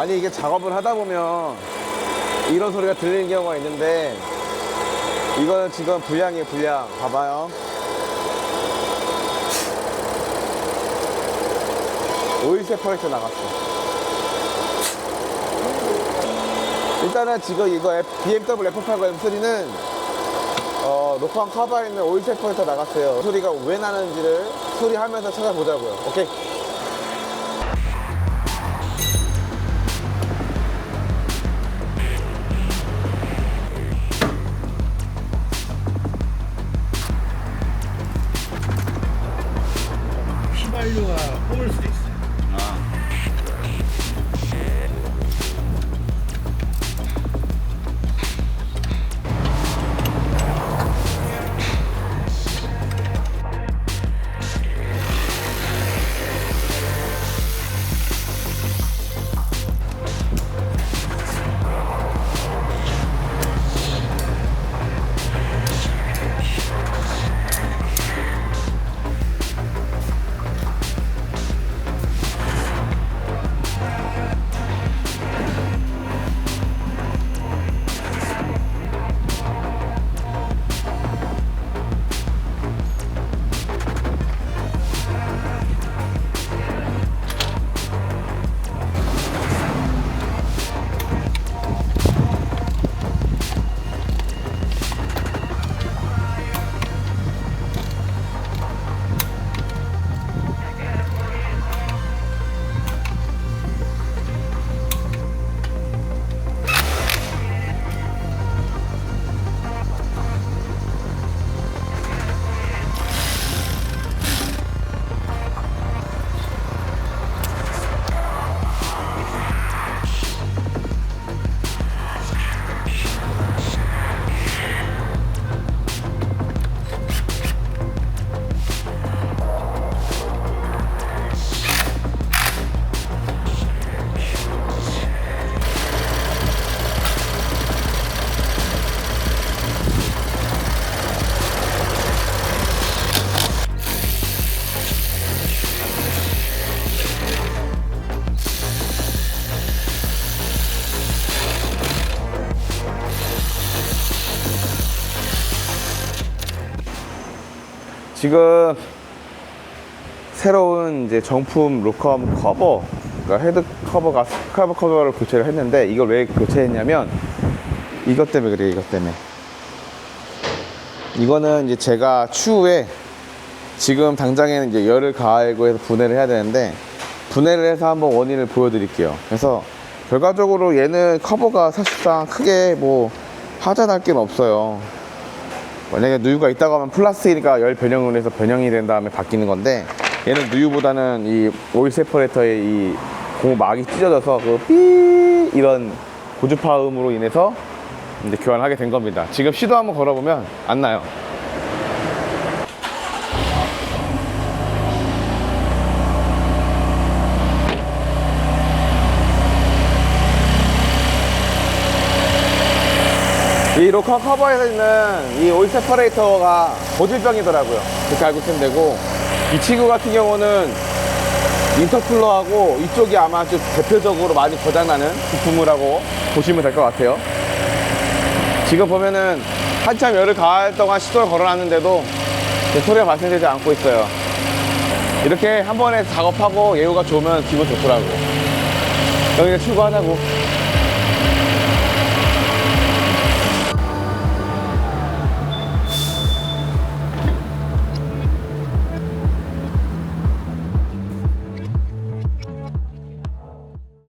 아니 이게 작업을 하다 보면 이런 소리가 들리는 경우가 있는데 이거는 지금 불량이에요. 불량. 봐봐요. 오일 세퍼레이터 나갔어. 일단은 지금 이거 BMW F80 M3는 녹화한 카바에 있는 오일 세퍼레이터 나갔어요. 소리가 왜 나는지를 소리하면서 찾아보자고요. 오케이. 휘발유가 뽑을 수도 있어요. 지금 새로운 이제 정품 로컴 커버, 그러니까 헤드 커버가 스카브 커버를 교체를 했는데 이걸 왜 교체했냐면 이것 때문에 그래요. 이것 때문에. 이거는 이제 제가 추후에 지금 당장에는 이제 열을 가하고 해서 분해를 해야 되는데 분해를 해서 한번 원인을 보여드릴게요. 그래서 결과적으로 얘는 커버가 사실상 크게 뭐 하자 날 게 없어요. 만약에 누유가 있다고 하면 플라스틱이니까 열 변형을 해서 변형이 된 다음에 바뀌는 건데 얘는 누유보다는 이 오일 세퍼레이터의 이 고막이 찢어져서 그 삐 이런 고주파음으로 인해서 이제 교환하게 된 겁니다. 지금 시도 한번 걸어보면 안 나요. 이 로커 커버에서 있는 이 오일 세퍼레이터가 고질병이더라고요. 그렇게 알고 있으면 되고, 이 친구 같은 경우는 인터쿨러하고 이쪽이 아마 좀 대표적으로 많이 고장나는 부품이라고 보시면 될 것 같아요. 지금 보면은 한참 열을 가할 동안 시도를 걸어놨는데도 소리가 발생되지 않고 있어요. 이렇게 한 번에 작업하고 예후가 좋으면 기분 좋더라고. 여기서 출고하자고.